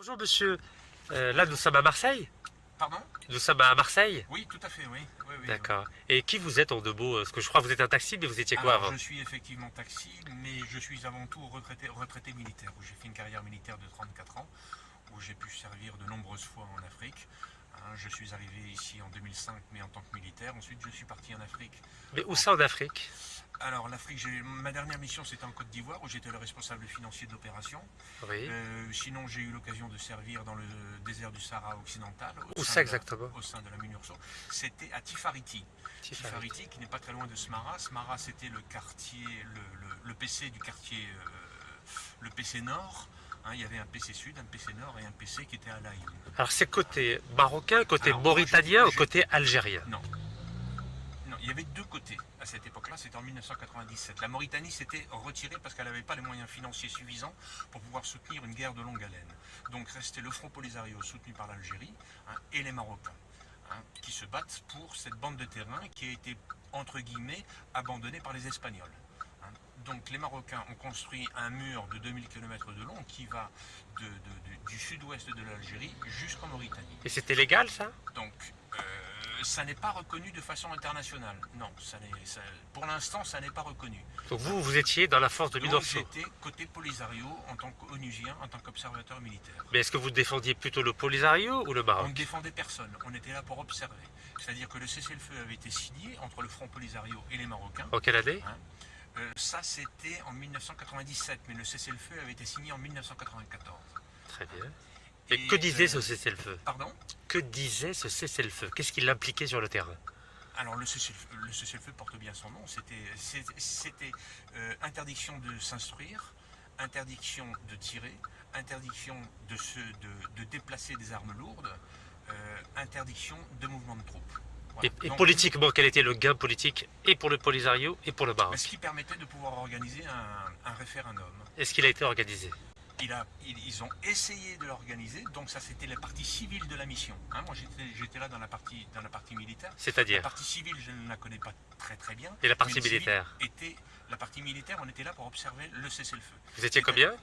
Bonjour monsieur, là nous sommes à Marseille. Pardon? Nous sommes à Marseille. Oui, tout à fait, oui. Oui, oui, D'accord. Et qui vous êtes en deux mots? Parce que je crois que vous êtes un taxi, mais vous étiez quoi Alors, avant? je suis effectivement taxi, mais je suis avant tout retraité militaire, où j'ai fait une carrière militaire de 34 ans, où j'ai pu servir de nombreuses fois en Afrique. Je suis arrivé ici en 2005, mais en tant que militaire. Ensuite, je suis parti en Afrique. Mais où ça en Afrique? Alors, l'Afrique, ma dernière mission, c'était en Côte d'Ivoire, où j'étais le responsable financier d'opération. Oui. Sinon, j'ai eu l'occasion de servir dans le désert du Sahara occidental. Où ça exactement? Au sein de la MINURSO. C'était à Tifariti. Tifariti, qui n'est pas très loin de Smara. Smara, c'était le quartier, le PC du quartier, le PC Nord. Il y avait un PC Sud, un PC Nord et un PC qui était à l'Aïn. Alors c'est côté marocain, côté Alors, mauritanien ou côté algérien? Non. Non, il y avait deux côtés à cette époque-là, c'était en 1997. La Mauritanie s'était retirée parce qu'elle n'avait pas les moyens financiers suffisants pour pouvoir soutenir une guerre de longue haleine. Donc restait le Front Polisario soutenu par l'Algérie et les Marocains qui se battent pour cette bande de terrain qui a été, entre guillemets, abandonnée par les Espagnols. Donc les Marocains ont construit un mur de 2000 km de long qui va du sud-ouest de l'Algérie jusqu'en Mauritanie. Et c'était légal ça? Donc ça n'est pas reconnu de façon internationale. Non, pour l'instant ça n'est pas reconnu. Donc vous étiez dans la force de Donc MINURSO. j'étais côté Polisario en tant qu'onusien, en tant qu'observateur militaire. Mais est-ce que vous défendiez plutôt le Polisario ou le On Maroc? ne défendait personne, on était là pour observer. C'est-à-dire que le cessez-le-feu avait été signé entre le Front Polisario et les Marocains. En quelle année? Ça c'était en 1997, mais le cessez-le-feu avait été signé en 1994. Très bien. Et que disait ce cessez-le-feu? Pardon? Que disait ce cessez-le-feu? Qu'est-ce qu'il impliquait sur le terrain? Alors le cessez-le-feu porte bien son nom, c'était interdiction de s'instruire, interdiction de tirer, interdiction de déplacer des armes lourdes, interdiction de mouvement de troupes. Voilà. Et Donc, politiquement, quel était le gain politique et pour le Polisario et pour le Maroc? ce qui permettait de pouvoir organiser un référendum. Est-ce qu'il a été organisé? Ils ont essayé de l'organiser, donc ça c'était la partie civile de la mission. Moi j'étais là dans la partie militaire. C'est-à-dire? La partie civile je ne la connais pas très bien. Et la partie mais militaire? La partie militaire, on était là pour observer le cessez-le-feu. Vous étiez combien?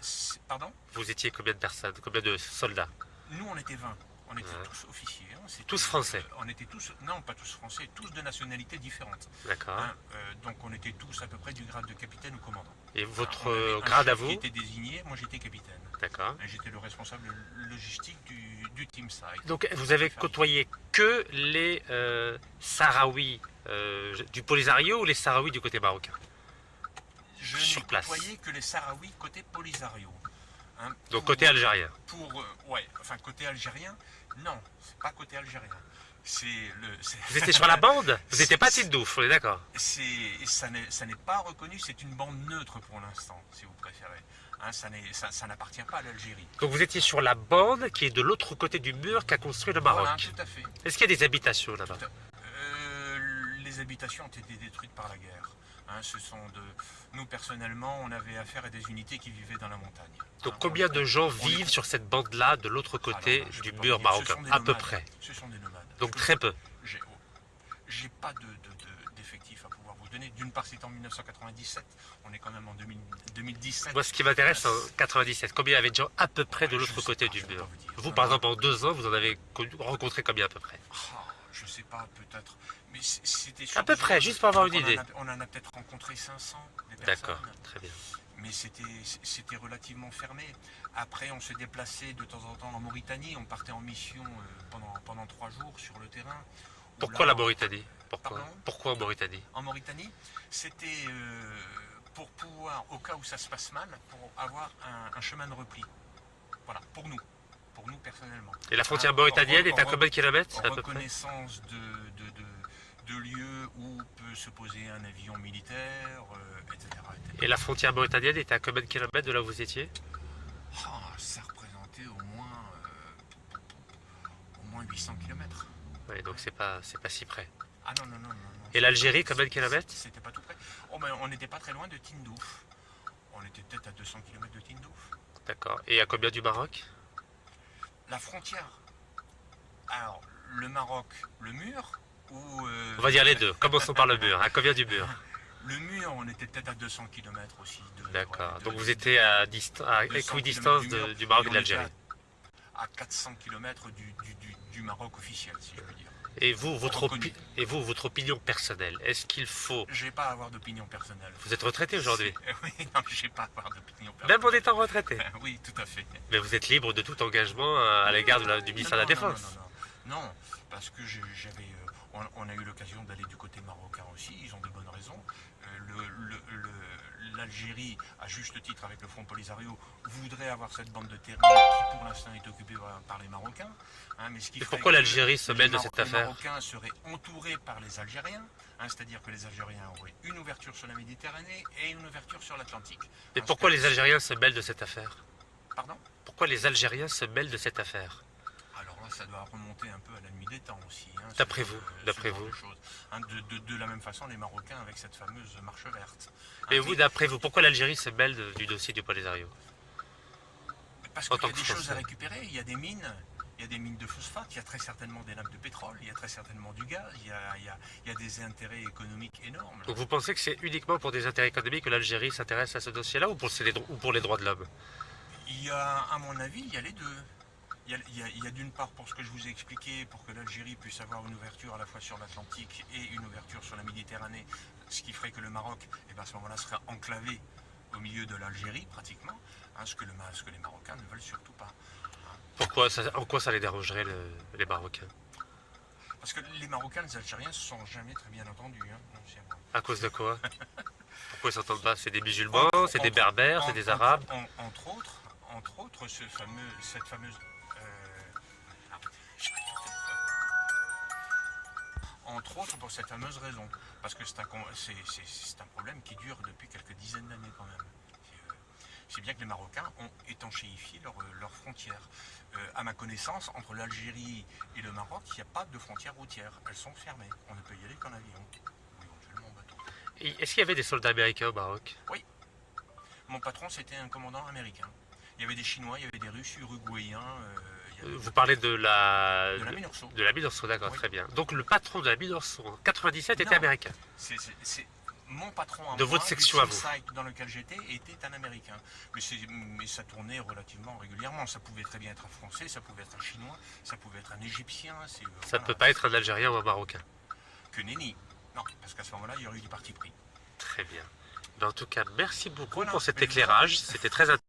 Pardon? Vous étiez combien de personnes? Combien de soldats? Nous on était 20. On était tous officiers. Tous français? On était tous, non pas tous français, tous de nationalités différentes. D'accord. Donc on était tous à peu près du grade de capitaine ou commandant. Et votre grade à vous? Qui était désigné, moi j'étais capitaine. D'accord. J'étais le responsable logistique du team site. Donc vous avez côtoyé que les Sahraouis du Polisario ou les Sahraouis du côté marocain? Je sur n'ai place. côtoyé que les Sahraouis côté Polisario. Donc côté algérien? Enfin côté algérien, non, c'est pas côté algérien. Vous étiez sur la bande? Vous n'étiez pas Tindouf, on est d'accord? Ça n'est pas reconnu, c'est une bande neutre pour l'instant, si vous préférez. Ça n'appartient pas à l'Algérie. Donc vous étiez sur la bande qui est de l'autre côté du mur qu'a construit le Maroc. Voilà, tout à fait. Est-ce qu'il y a des habitations là-bas? Les habitations ont été détruites par la guerre. Nous personnellement, on avait affaire à des unités qui vivaient dans la montagne. Donc combien de gens vivent sur cette bande-là de l'autre côté du mur marocain? À peu près. Ce sont des nomades. Donc très peu. J'ai pas d'effectifs à pouvoir vous donner. D'une part, c'est en 1997. On est quand même en 2017. Moi, ce qui m'intéresse, en 97, combien il y avait de gens à peu près de l'autre côté du mur? Vous, par exemple, en 2 ans, vous en avez rencontré combien à peu près? Je sais pas, peut-être. Mais c'était à peu près, juste pour avoir une idée. On en a peut-être rencontré 500 des personnes. D'accord, très bien. Mais c'était relativement fermé. Après, on se déplaçait de temps en temps en Mauritanie. On partait en mission pendant 3 jours sur le terrain. Pourquoi la Mauritanie? Pourquoi en Mauritanie? En Mauritanie, c'était pour pouvoir, au cas où ça se passe mal, pour avoir un chemin de repli. Voilà, pour nous personnellement. Et la frontière mauritanienne est à combien de kilomètres à peu près? Reconnaissance de lieux où peut se poser un avion militaire, etc., etc. Et la frontière mauritanienne est à combien de kilomètres de là où vous étiez? Ça représentait au moins 800 km. Oui, donc c'est pas si près. Ah non. Et l'Algérie, combien de kilomètres? C'était pas tout près. On n'était pas très loin de Tindouf. On était peut-être à 200 km de Tindouf. D'accord. Et à combien du Maroc? La frontière. Alors, le Maroc, le mur ou... On va dire les deux. Commençons par le mur. À combien du mur? Le mur, on était peut-être à 200 km aussi. D'accord. Donc vous étiez à équidistance du Maroc et de l'Algérie. à 400 km du Maroc officiel, si je peux dire. Et vous, Reconnu. votre opinion personnelle, est-ce qu'il faut... J'ai pas à avoir d'opinion personnelle. Vous êtes retraité aujourd'hui, Oui, non, j'ai pas à avoir d'opinion même personnelle. en étant retraité. Oui, tout à fait. Mais vous êtes libre de tout engagement à l'égard du ministère de la Non, non, Défense. non, non, non, parce que j'avais, on a eu l'occasion d'aller du côté marocain aussi, ils ont de bonnes raisons. L'Algérie, à juste titre avec le Front Polisario, voudrait avoir cette bande de terrain qui pour l'instant est occupée par les Marocains. Hein, mais ce qui Et ferait pourquoi que l'Algérie se mêle de cette les affaire? Marocains seraient entourés par les Algériens, hein, c'est-à-dire que les Algériens auraient une ouverture sur la Méditerranée et une ouverture sur l'Atlantique. Et Hein, pourquoi ce les que- Algériens se mêlent de cette affaire? Pardon? Pourquoi les Algériens se mêlent de cette affaire? Alors là, ça doit remonter un peu à la nuit des temps aussi. Hein, D'après ce- vous, ce d'après genre vous. de choses. Hein, de la même façon, les Marocains avec cette fameuse marche verte. Et Hein, vous, d'après vous, pourquoi l'Algérie se mêle du dossier du Polisario? parce en qu'il y tant a que des choses Français. à récupérer, il y a des mines de phosphate, il y a très certainement des lacs de pétrole, il y a très certainement du gaz, il y a des intérêts économiques énormes. Là. Donc vous pensez que c'est uniquement pour des intérêts économiques que l'Algérie s'intéresse à ce dossier-là ou pour les droits de l'homme? Il y a, à mon avis, il y a les deux. Il y a d'une part, pour ce que je vous ai expliqué, pour que l'Algérie puisse avoir une ouverture à la fois sur l'Atlantique et une ouverture sur la Méditerranée, ce qui ferait que le Maroc, eh ben, à ce moment-là, serait enclavé au milieu de l'Algérie, pratiquement, hein, ce que les Marocains ne veulent surtout pas. En quoi ça les dérangerait, les Marocains? Parce que les Marocains et les Algériens ne se sont jamais très bien entendus. Hein, mon cher. À cause de quoi? Pourquoi ils s'entendent pas? C'est des musulmans, c'est des berbères, c'est des arabes? Entre autres, cette fameuse... ah, entre autres pour cette fameuse raison, parce que c'est un problème qui dure depuis quelques dizaines d'années quand même. C'est bien que les Marocains ont étanchéifié leurs frontières. À ma connaissance, entre l'Algérie et le Maroc, il n'y a pas de frontières routières. Elles sont fermées. On ne peut y aller qu'en avion. Ou éventuellement en bateau. Et est-ce qu'il y avait des soldats américains au Maroc? Oui. Mon patron, c'était un commandant américain. Il y avait des Chinois, il y avait des Russes, Uruguayens. Il y avait Vous parlez de la... de la Minurso. De la Minurso, d'accord, Oui. très bien. Donc le patron de la Minurso en 97 était Non. américain. C'est mon patron à De moi, votre section à du vous. site dans lequel j'étais était un Américain. Mais ça tournait relativement régulièrement. Ça pouvait très bien être un Français, ça pouvait être un Chinois, ça pouvait être un Égyptien. Ça ne voilà. peut pas être un Algérien ou un Marocain. Que nenni. Non, parce qu'à ce moment-là, il y aurait eu du parti pris. Très bien. Mais en tout cas, merci beaucoup Voilà, pour cet mais je vous en éclairage. prie. C'était très intéressant.